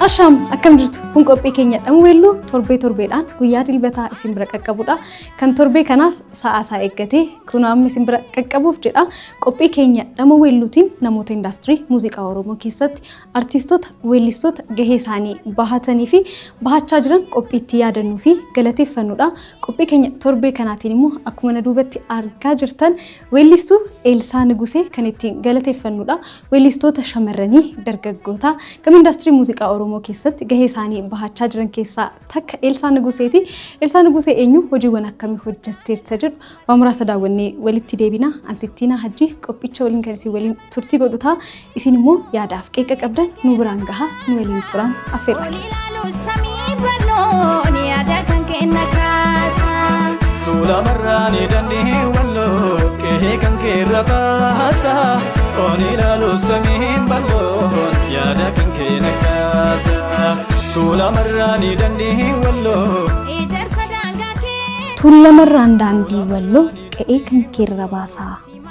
Asham akkam jirtu kun qophii keenya dhamweellu torbee-torbeedhaan guyyaa dilbataa isin bira qaqqabudha kan torbee kanaas sa'a eeggatee kun amma isin bira qaqqabuuf jedha qophii keenya dhamweelluutiin namoota indaastirii muuziqaa Oromoo keessatti artistoota weellistoota gahee isaanii bahatanii fi bahachaa jiran qophii itti yaadannuu fi galateeffannudha qophii keenya torbee kanaatiin immoo akkuma na duubatti argaa jirtan weellistuu Eelsaa Nugusee kan ittiin galateeffannudha weellistoota shamarranii dargaggoota gam indaastirii muuziqaa Oromoo keessatti gahee isaanii bahachaa jiran keessaa takka Eelsaa Nuguseeti. Eelsaa Nugusee eenyu hojiiwwan akkamii hojjetteerta jedhu waamuraasa daawwannee walitti deebina Ansittiinaa Hajji qophicha waliin kan isin waliin turtii godhutaa isin immoo yaadaaf qeeqa qabdan nu biraan gahaa nu waliin turan affeerra. Tula marrani dandii walloo qe'ee kan keerra baasa Onilalu samiin balloon yaada kan keenya kaasa Tula marrani dandii walloo Tula marraan daandii walloo qe'ee kan keerra baasa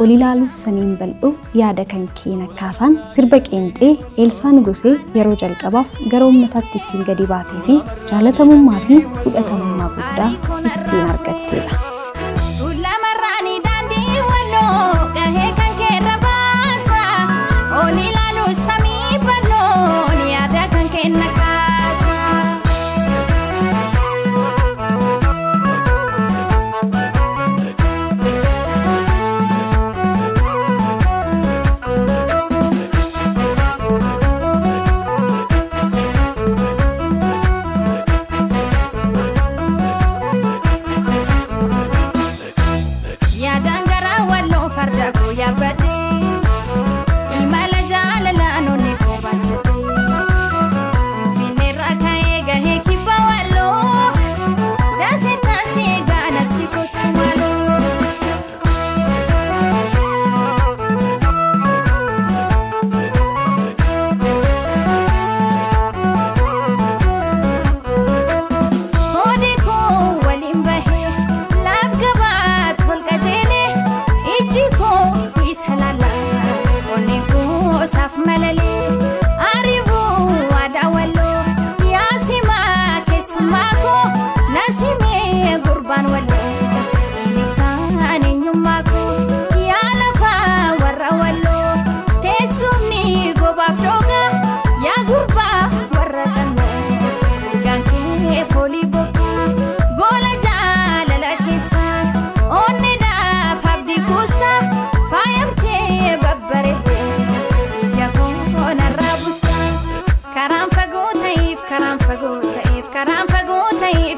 Onilalu samiin bal'oo yaada kan keenya kaasaan sirba qeenxee Eelsaa Nugusee yeroo jalqabaaf gara uummataatti ittiin gadi baatee fi jaalatamummaa fi fudhatamummaa guddaa ittiin argatteedha.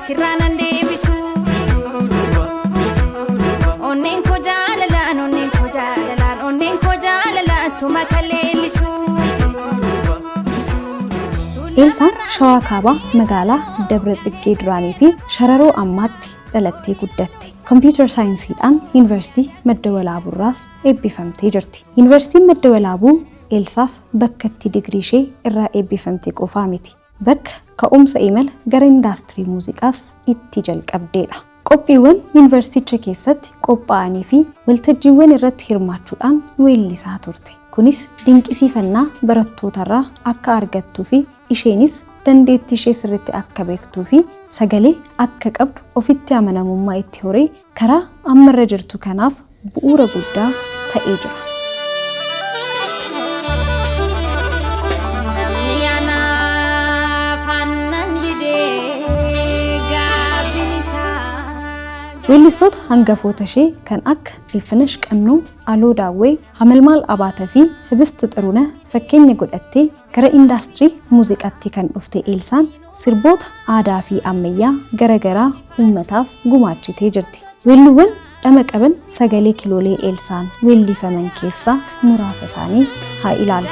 Sirranan deebisu Onneen koo jaalalaan suma kaleellisu Eelsaan Shawaa Kaabaa magaalaa Dabra Tsiggee duraanii fi Shararoo ammaatti dhalattee guddatte. Computer saayinsiidhaan Yuunivarsiitii Madda Walaabuurraas eebbifamtee jirti. Yuunivarsiitiin Madda Walaabuu Eelsaaf bakka itti digirii ishee irraa eebbifamtee qofaa miti. Bakka ka'umsa imala gara indaastirii muuziqaas itti jalqabdeedha. Qophiiwwan yuunivarsiiticha keessatti qophaa'anii fi waltajjiiwwan irratti hirmaachuudhaan weellisaa turte. Kunis dinqisiifannaa barattootarraa akka argattuu fi isheenis dandeettii ishee sirriitti akka beektuu fi sagalee akka qabdu ofitti amanamummaa itti horee karaa ammarra jirtu kanaaf bu'uura guddaa ta'ee jira. Weellistoota hangafoota ishee kan akka Ilfinash Qannoo, Aloo Daawwee, Hamalmaal Abaataa fi Hibist Xiruna fakkeenya godhattee gara indaastirii muuziqaatti kan dhufte Eelsaan sirboota aadaa fi ammayyaa garagaraa uummataaf gumaachitee jirti. Weelluuwwan dhama qaban sagalee kiloolee Eelsaan weellifaman keessaa muraasa isaanii haa ilaallu.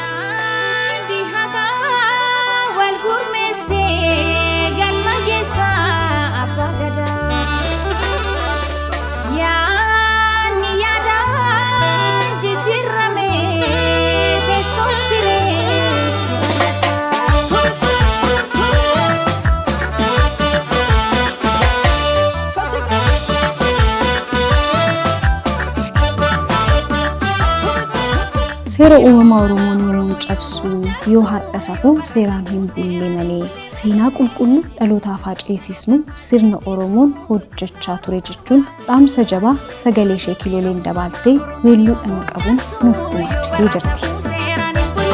seera uumamaa Oromoon yommuu cabsu yoo har'a safuu seeraan hin bulle malee seenaa qulqulluu dhalootaaf haa ceesisnu sirna Oromoon hojjechaa ture jechuun dhaamsa jabaa sagalee ishee kilooleen dabaaltee weelluu dhama qabuun nuuf gumaachitee jirti.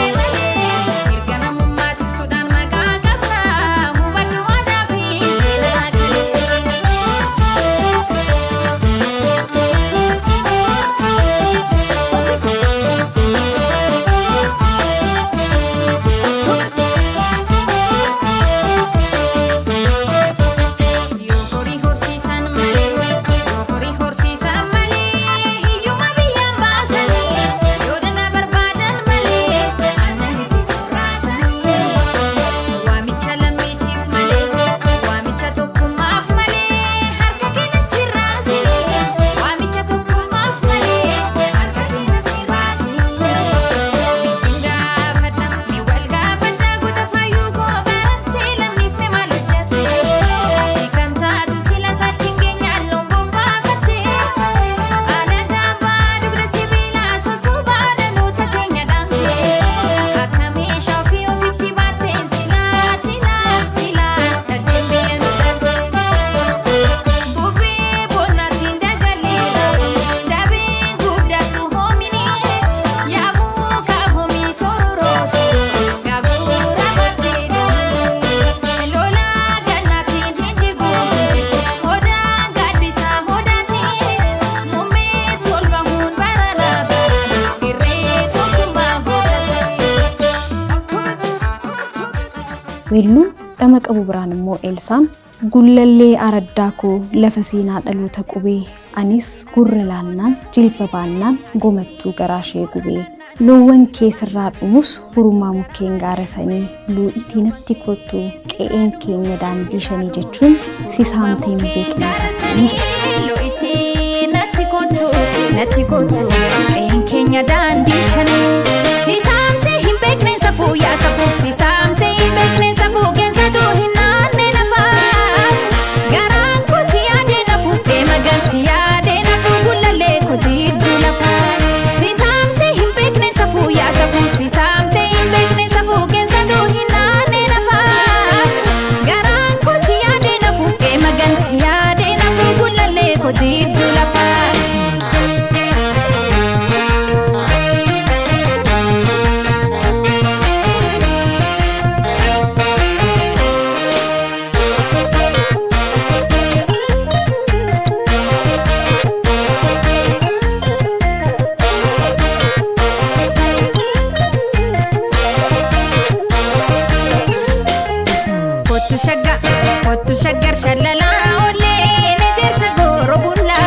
weelluun dhama qabu biraan immoo Elsaan gullallee araddaa koo lafa seenaa dhaloota qubee anis gurra laannaan jilba baannaan gomattuu garaashee gubee loowwan keessarraa dhumus hurumaa mukkeen gaarasanii luu'itii natti kottu qe'een keenya daandii shanii jechuun sisaamteen beeknasa luu'itii natti kottu qe'een keenya daandii shanii sisaamtee hin beekne safuu yaa safuu sisaamtee hin beekne safuu keensatu hin naanne lafaa garaan koo si yaadee nafu deemagan si yaadee nafu gullallee koo jidduu lafaa sisaamtee hin beekne safuu yaa safuu sisaamtee hin beekne safuu keensatu hin naanne lafaa garaan koo si yaadee nafu deemagan si yaadee nafu gullallee koo jidduu lafaa. Shaggar shalala ole nejersa goro bulla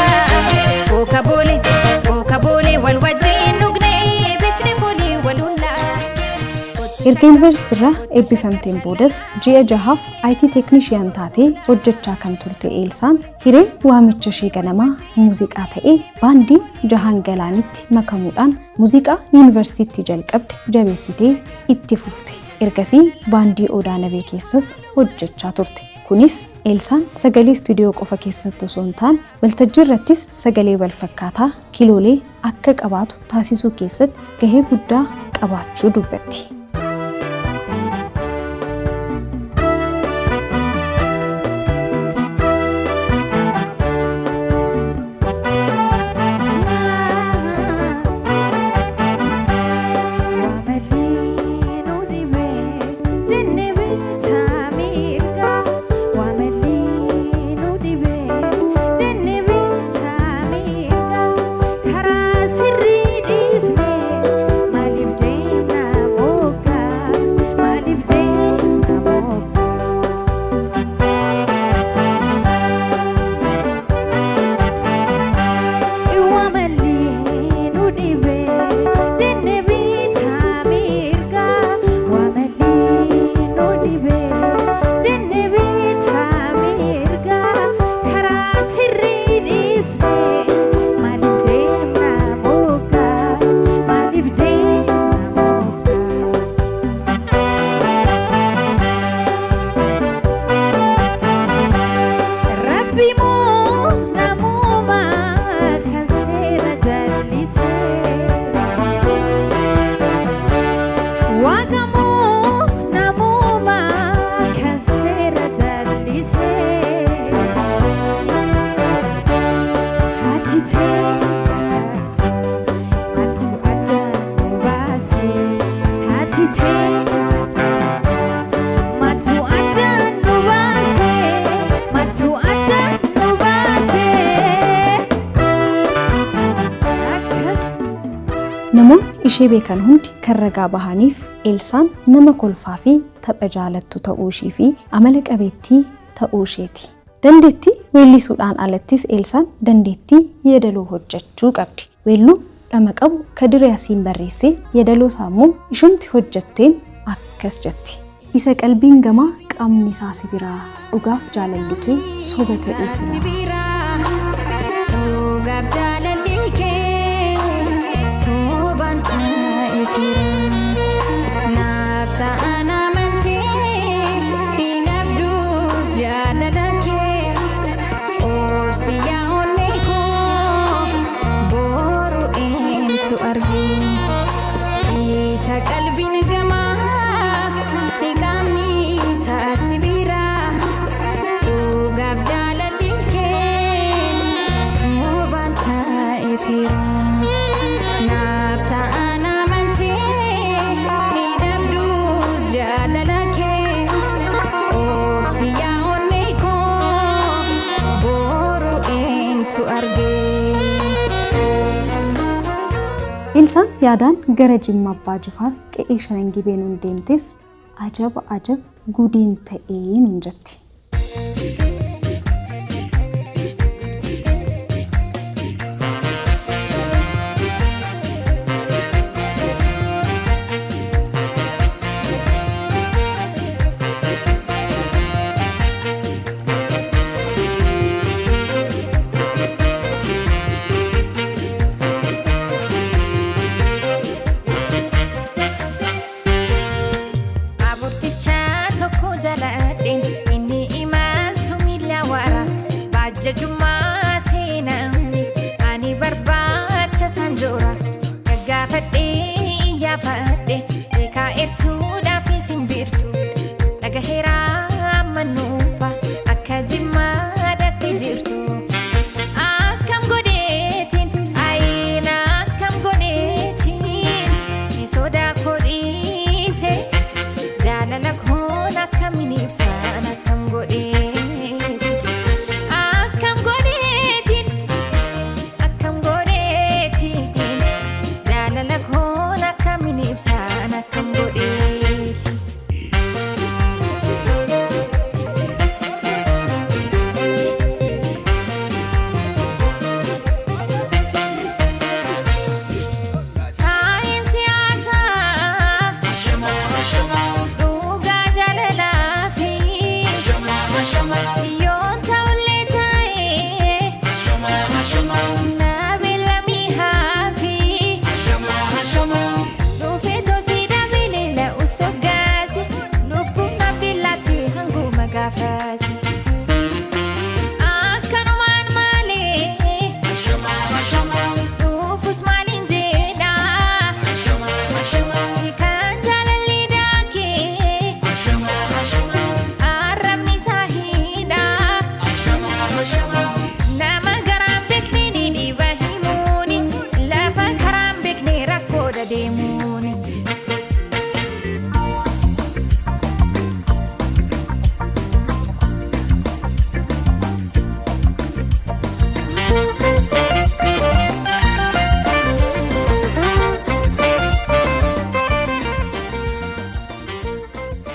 Oka bole wal wajjin nugne bifne foli walulla. Erga yuunivarsiitii eebbifamteen boodas ji'a jahaaf IT teeknishiyan taatee hojjechaa kan turte Elsaan hireen waamicha ishee ganamaa muuziqaa ta'ee baandii Jahaan Galaanitti makamuudhaan muuziqaa yuunivarsiitii jalqabde jabeessitee itti fufte. Ergasii baandii Odaa Nabee keessas hojjechaa turte. Kunis Elsaan sagalee istuudiyoo qofa keessatti osoo hin taane waltajjii irrattis sagalee wal fakkaataa kiloolee akka qabaatu taasisuu keessatti gahee guddaa qabaachuu dubbatti. Kara sirri difne malif deemna. ishee beekan hundi kan ragaa bahaniif Elsaan nama kolfaa fi tapha jaalattu ta'uu ishii fi amala qabeettii ta'uu isheeti. Dandeettii weellisuudhaan alattis Elsaan dandeettii yeedaloo hojjechuu qabdi. Weelluu lama qabu Kadir Yaasiin barreessee yeedaloo saammoo ishumti hojjetteen akkas jetti. Isa qalbiin gamaa qaamni isaa sibiraa dhugaaf jaalalli kee soba ta'ee fira. Elsaan yaadaan gara Jimma Abbaa Jifaar qe'ee Shanangibee nuun deemtes ajab gudiin ta'ee nuun jetti.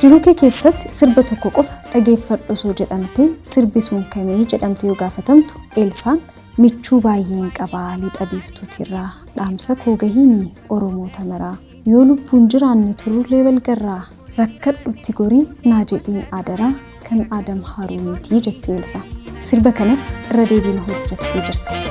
Jiruu kee keessatti sirba tokko qofa dhageeffadhu osoo jedhamtee sirbi sun kamii jedhamtee yoo gaafatamtu Elsaan michuu baay'een qabaa lixa biiftuutirraa dhaamsa koo gahiini Oromoota maraa yoo lubbuun jiraanne turullee walgarraa rakkadhutti gorii naa jedhiin aadaraa kan Adam Haruuniitii jettee Elsaan. Sirba kanas irra deebiin hojjettee jirti.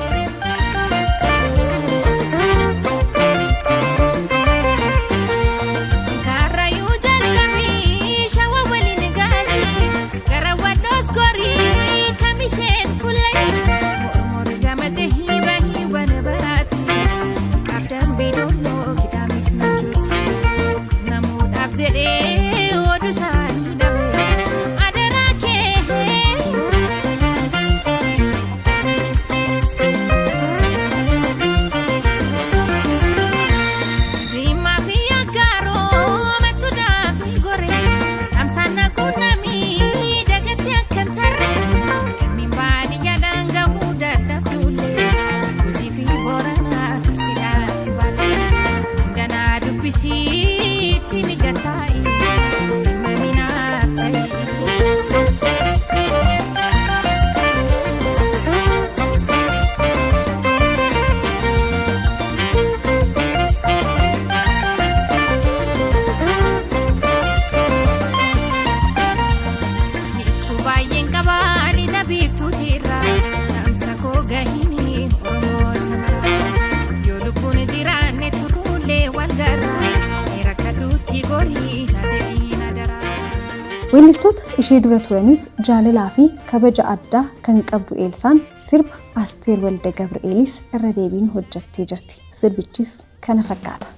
Weellistoota ishee dura turaniif jaalalaa fi kabaja addaa kan qabdu Elsaan sirba Asteer Walda Gabri'eelis irra deebiin hojjettee jirti. Sirbichis kana fakkaata.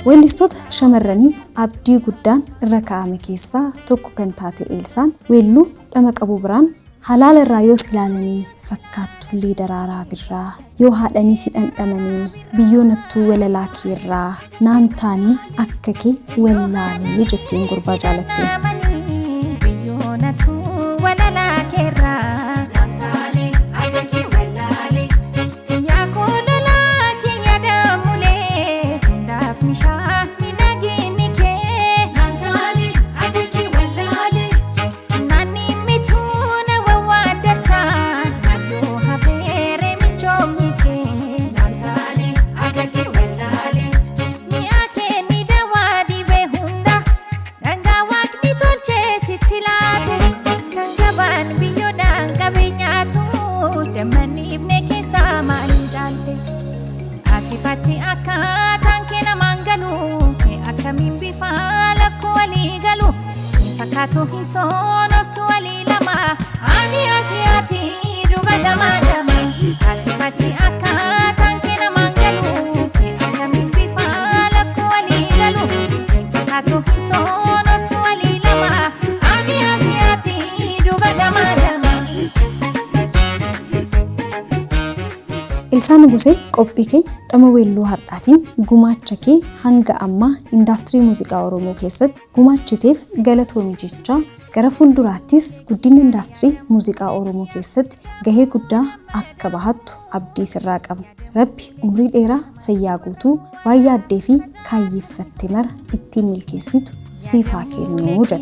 Weellistoota shamarranii abdii guddaan irra kaa'ame keessaa tokko kan taate Elsaan weelluu dhama qabu biraan halaala irraa yoo ilaalanii fakkaatullee daraaraa birraa yoo haadhanii si dhandhamanii biyyoonattuu walalaa keerraa naan taanii akka kee wallaalee jettiin gurbaa jaalattee. Elsaan Nugusee qophii keenya dhama weelluu har'aatiin gumaacha kee hanga ammaa indaastirii muuziqaa Oromoo keessatti gumaachiteef galatoomi jechaa gara fuulduraattis guddina indaastirii muuziqaa Oromoo keessatti gahee guddaa akka bahattu abdii sirraa qabna. Rabbi umrii dheeraa fayyaa guutuu waan yaaddee fi kaayyeeffatte mara ittiin milkeessitu siif haa kennu jedha.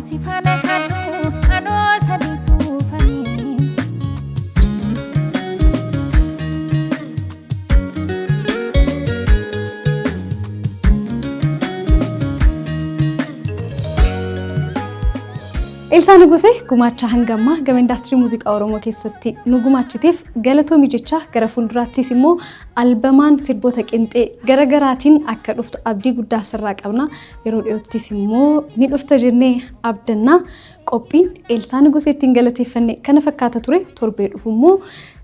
Sifana kanu ano sadisu fani Elsaan Nugusee gumaacha hangammaa gama indaastirii muuziqaa Oromoo keessatti nu gumaachiteef galatoomi jechaa gara fuulduraattis immoo albamaan sirboota qinxee garagaraatiin akka dhuftu abdii guddaa sirraa qabna. Yeroo dhiyoottis immoo ni dhufta jennee abdannaa. Qophiin Elsaan Nuguseettiin galateeffanne kana fakkaata ture. Torbee dhufu immoo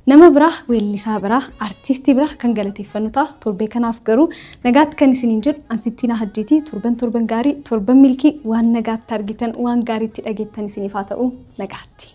nama biraa weellisaa biraa artistii biraa kan galateeffannu ta'a. Torbee kanaaf garuu nagaatti kan isiniin jedhu Ansittiina Hajjiitii torban gaarii torban milkii waan nagaatti argitan waan gaariitti dhageettan isiniif haa ta'u nagaatti.